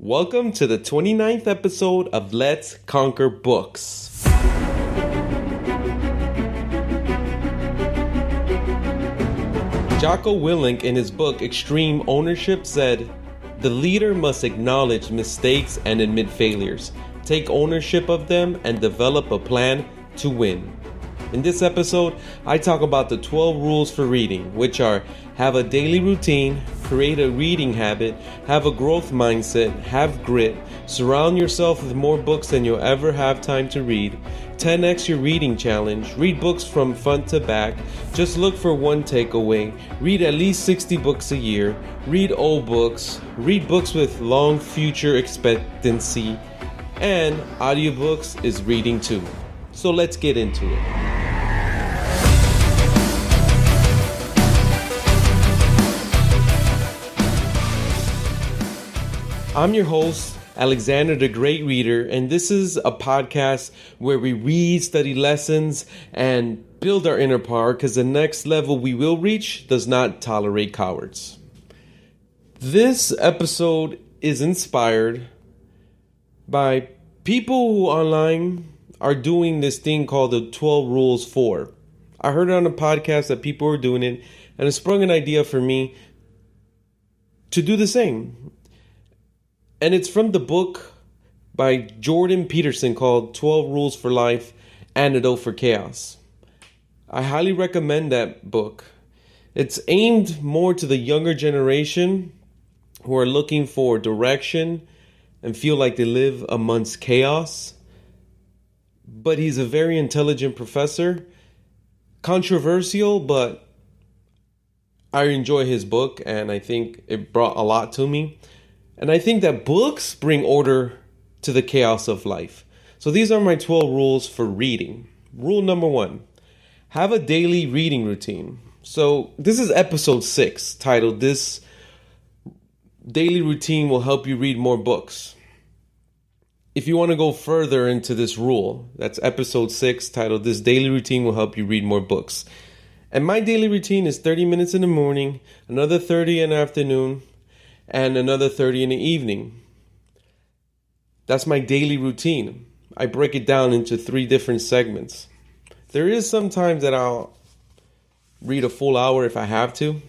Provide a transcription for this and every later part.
Welcome to the 29th episode of Let's Conquer Books. Jocko Willink in his book Extreme Ownership said, "The leader must acknowledge mistakes and admit failures, take ownership of them, and develop a plan to win." In this episode, I talk about the 12 rules for reading, which are have a daily routine, create a reading habit, have a growth mindset, have grit, surround yourself with more books than you'll ever have time to read, 10x your reading challenge, read books from front to back, just look for one takeaway, read at least 60 books a year, read old books, read books with long future expectancy, and audiobooks is reading too. So let's get into it. I'm your host, Alexander the Great Reader, and this is a podcast where we read, study lessons, and build our inner power because the next level we will reach does not tolerate cowards. This episode is inspired by people who online are doing this thing called the 12 Rules for. I heard it on a podcast that people were doing it, and it sprung an idea for me to do the same. And it's from the book by Jordan Peterson called 12 Rules for Life, Antidote for Chaos. I highly recommend that book. It's aimed more to the younger generation who are looking for direction and feel like they live amongst chaos. But he's a very intelligent professor. Controversial, but I enjoy his book and I think it brought a lot to me. And I think that books bring order to the chaos of life. So these are my 12 rules for reading. Rule number 1, have a daily reading routine. So this is episode 6, titled "This Daily Routine Will Help You Read More Books." If you want to go further into this rule, that's episode 6, titled "This Daily Routine Will Help You Read More Books." And my daily routine is 30 minutes in the morning, another 30 in the afternoon, and another 30 in the evening. That's my daily routine. I break it down into 3 different segments. There is sometimes that I'll read a full hour if I have to.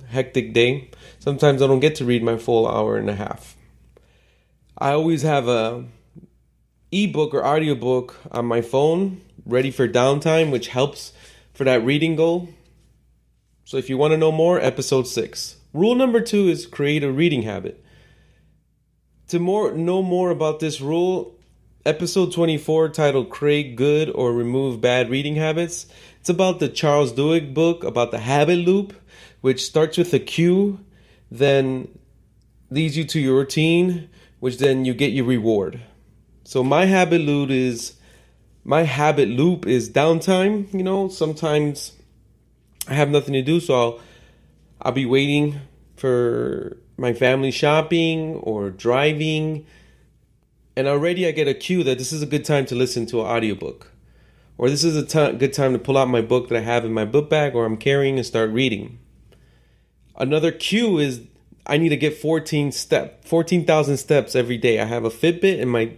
Hectic day. Sometimes I don't get to read my full hour and a half. I always have a ebook or audiobook on my phone ready for downtime, which helps for that reading goal. So if you want to know more, episode 6. Rule number 2 is create a reading habit. To know more about this rule, episode 24 titled "Create Good or Remove Bad Reading Habits." It's about the Charles Duhigg book about the habit loop, which starts with a cue, then leads you to your routine, which then you get your reward. So my habit loop is downtime. Sometimes I have nothing to do, so I'll be waiting for my family shopping or driving, and already I get a cue that this is a good time to listen to an audiobook, or this is a good time to pull out my book that I have in my book bag or I'm carrying and start reading. Another cue is I need to get 14,000 steps every day. I have a Fitbit and my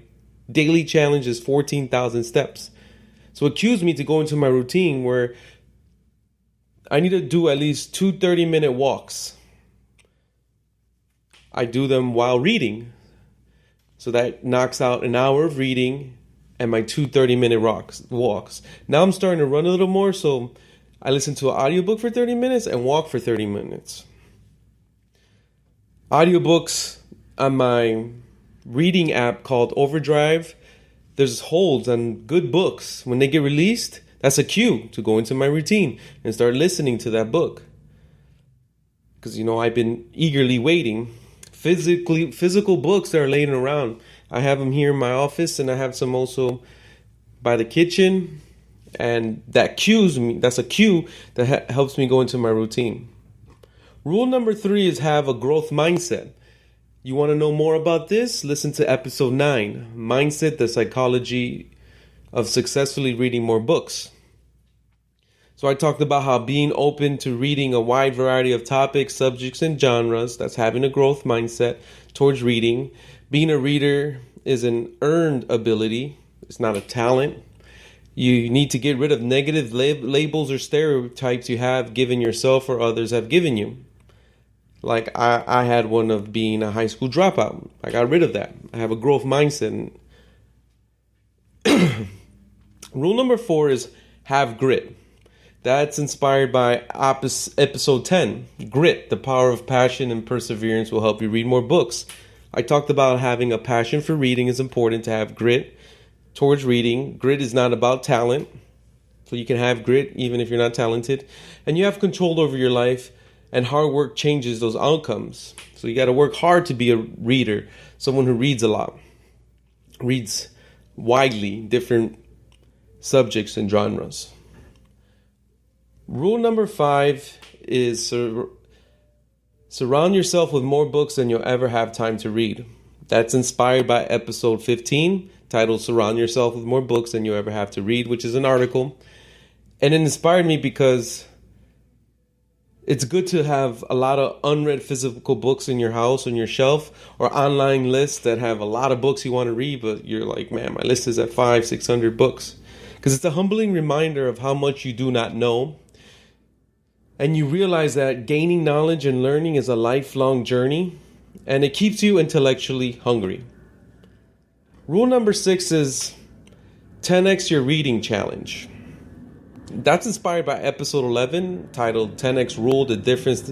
daily challenge is 14,000 steps. So it cues me to go into my routine where I need to do at least 2 30-minute walks. I do them while reading. So that knocks out an hour of reading and my 2 30-minute walks. Now I'm starting to run a little more, so I listen to an audiobook for 30 minutes and walk for 30 minutes. Audiobooks on my reading app called Overdrive, there's holds on good books. When they get released, that's a cue to go into my routine and start listening to that book. Because, I've been eagerly waiting. Physical books that are laying around. I have them here in my office and I have some also by the kitchen. And that cues me. That's a cue that helps me go into my routine. Rule number 3 is have a growth mindset. You want to know more about this? Listen to episode 9, Mindset, the Psychology of Successfully Reading More Books. So I talked about how being open to reading a wide variety of topics, subjects, and genres, that's having a growth mindset towards reading, Being a reader is an earned ability. It's not a talent. You need to get rid of negative labels or stereotypes you have given yourself or others have given you. Like I had one of being a high school dropout. I got rid of that. I have a growth mindset. Rule number 4 is have grit. That's inspired by episode 10. Grit, the power of passion and perseverance will help you read more books. I talked about having a passion for reading is important to have grit towards reading. Grit is not about talent. So you can have grit even if you're not talented. And you have control over your life, and hard work changes those outcomes. So you got to work hard to be a reader, someone who reads a lot, reads widely, different subjects and genres. Rule number 5 is surround yourself with more books than you'll ever have time to read. That's inspired by episode 15, titled Surround Yourself with More Books Than You'll Ever Have to Read, which is an article. And it inspired me because it's good to have a lot of unread physical books in your house, on your shelf, or online lists that have a lot of books you want to read, but you're like, man, my list is at 500-600 books. Because it's a humbling reminder of how much you do not know. And you realize that gaining knowledge and learning is a lifelong journey, and it keeps you intellectually hungry. Rule number 6 is 10x your reading challenge. That's inspired by episode 11, titled 10x Rule, the difference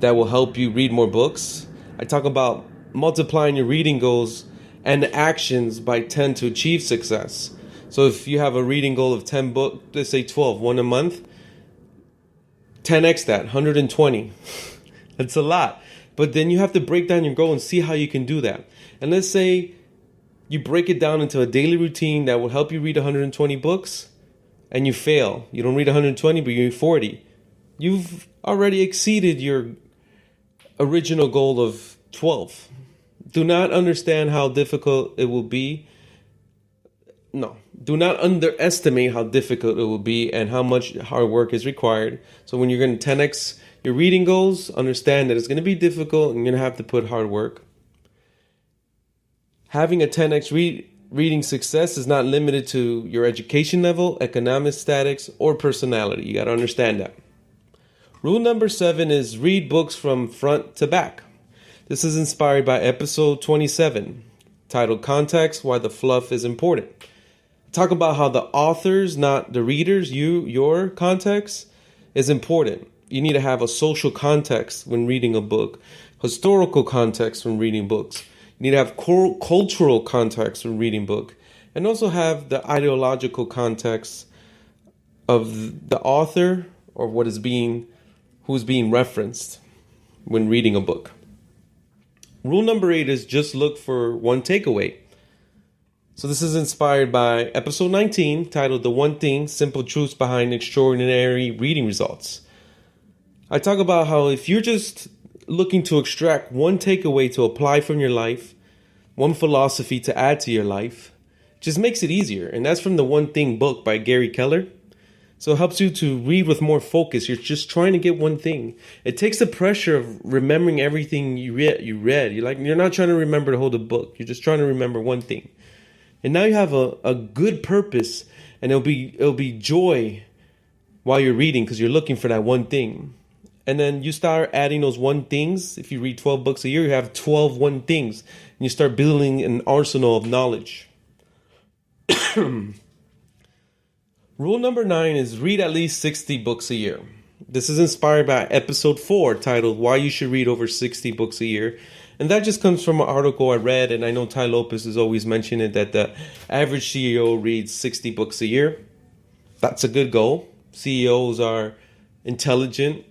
that will help you read more books. I talk about multiplying your reading goals and actions by 10 to achieve success. So if you have a reading goal of 10 books, let's say 12, one a month, 10x that, 120. That's a lot. But then you have to break down your goal and see how you can do that. And let's say you break it down into a daily routine that will help you read 120 books, and you fail. You don't read 120, but you read 40. You've already exceeded your original goal of 12. Do not understand how difficult it will be. No, do not underestimate how difficult it will be and how much hard work is required. So when you're going to 10x your reading goals, understand that it's going to be difficult and you're going to have to put hard work. Having a 10x reading success is not limited to your education level, economic status, or personality. You got to understand that. Rule number 7 is read books from front to back. This is inspired by episode 27, titled Context, Why the Fluff is Important. Talk about how the authors, not the readers, your context is important. You need to have a social context when reading a book, historical context when reading books. You need to have cultural context when reading book, and also have the ideological context of the author or who's being referenced when reading a book. Rule number 8 is just look for one takeaway. So this is inspired by episode 19, titled The One Thing, Simple Truths Behind Extraordinary Reading Results. I talk about how if you're just looking to extract one takeaway to apply from your life, one philosophy to add to your life, just makes it easier. And that's from The One Thing book by Gary Keller. So it helps you to read with more focus. You're just trying to get one thing. It takes the pressure of remembering everything you read. You're not trying to remember the whole book. You're just trying to remember one thing. And now you have a good purpose, and it'll be joy while you're reading because you're looking for that one thing. And then you start adding those one things. If you read 12 books a year, you have 12 one things. And you start building an arsenal of knowledge. Rule number 9 is read at least 60 books a year. This is inspired by episode 4, titled Why You Should Read Over 60 Books a Year. And that just comes from an article I read, and I know Ty Lopez has always mentioned it, that the average CEO reads 60 books a year. That's a good goal. CEOs are intelligent.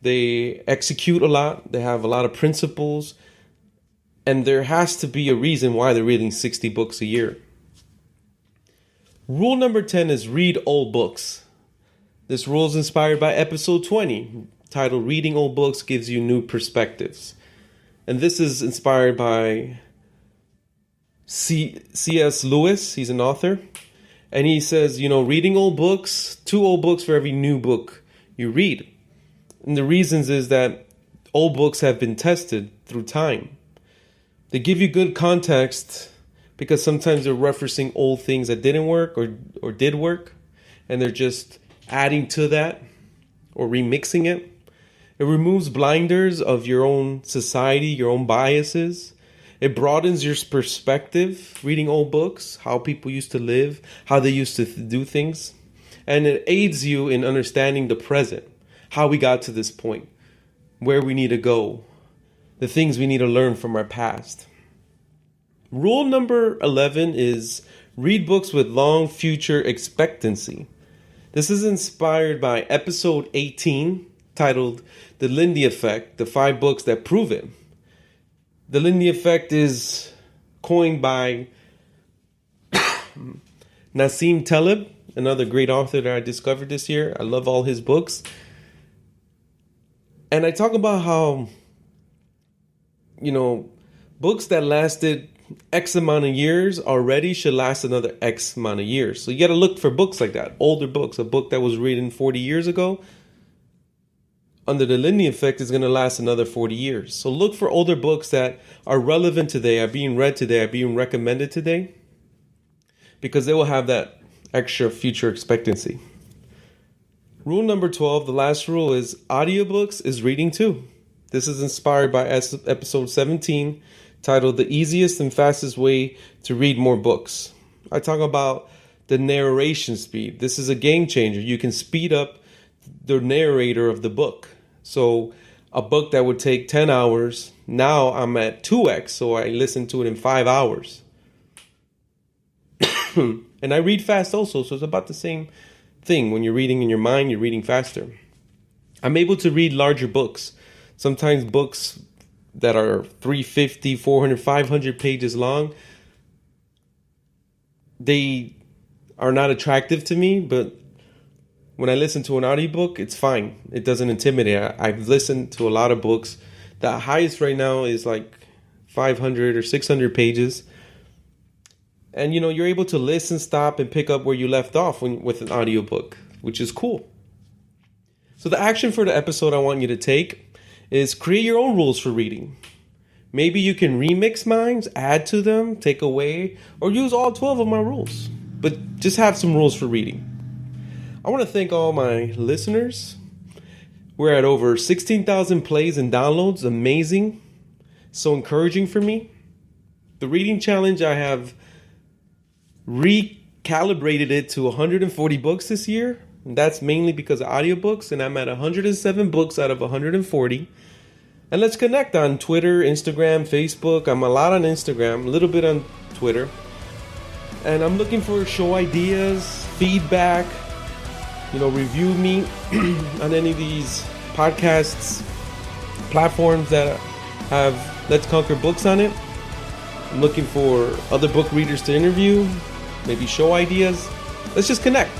They execute a lot. They have a lot of principles. And there has to be a reason why they're reading 60 books a year. Rule number 10 is read old books. This rule is inspired by episode 20, titled Reading Old Books Gives You New Perspectives. And this is inspired by C.S. Lewis. He's an author. And he says, reading old books, 2 old books for every new book you read. And the reasons is that old books have been tested through time. They give you good context because sometimes they're referencing old things that didn't work or did work, and they're just adding to that or remixing it. It removes blinders of your own society, your own biases. It broadens your perspective, reading old books, how people used to live, how they used to do things. And it aids you in understanding the present, how we got to this point, where we need to go, the things we need to learn from our past. Rule number 11 is read books with long future expectancy. This is inspired by episode 18, titled The Lindy Effect, the 5 books that prove it. The Lindy Effect is coined by Nassim Taleb, another great author that I discovered this year. I love all his books. And I talk about how, books that lasted X amount of years already should last another X amount of years. So you got to look for books like that, older books. A book that was written 40 years ago, under the Lindy Effect, is going to last another 40 years. So look for older books that are relevant today, are being read today, are being recommended today, because they will have that extra future expectancy. Rule number 12, the last rule, is audiobooks is reading too. This is inspired by episode 17, titled The Easiest and Fastest Way to Read More Books. I talk about the narration speed. This is a game changer. You can speed up the narrator of the book. So a book that would take 10 hours, now I'm at 2x, so I listen to it in 5 hours. And I read fast also, so it's about the same thing. When you're reading in your mind, you're reading faster. I'm able to read larger books. Sometimes books that are 350, 400, 500 pages long, they are not attractive to me, but when I listen to an audiobook, it's fine. It doesn't intimidate. I've listened to a lot of books. The highest right now is like 500 or 600 pages. And, you're able to listen, stop, and pick up where you left off with an audiobook, which is cool. So the action for the episode I want you to take is create your own rules for reading. Maybe you can remix mine, add to them, take away, or use all 12 of my rules. But just have some rules for reading. I want to thank all my listeners. We're at over 16,000 plays and downloads. Amazing. So encouraging for me. The reading challenge, I have recalibrated it to 140 books this year. And that's mainly because of audiobooks. And I'm at 107 books out of 140. And let's connect on Twitter, Instagram, Facebook. I'm a lot on Instagram, a little bit on Twitter. And I'm looking for show ideas, feedback. Review me on any of these podcasts, platforms that have Let's Conquer Books on it. I'm looking for other book readers to interview, maybe show ideas. Let's just connect.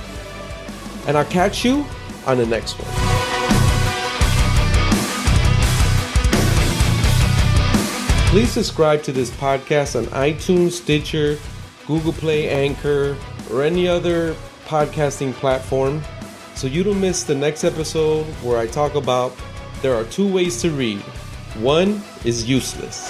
And I'll catch you on the next one. Please subscribe to this podcast on iTunes, Stitcher, Google Play, Anchor, or any other podcasting platform, so you don't miss the next episode where I talk about there are 2 ways to read. One is useless.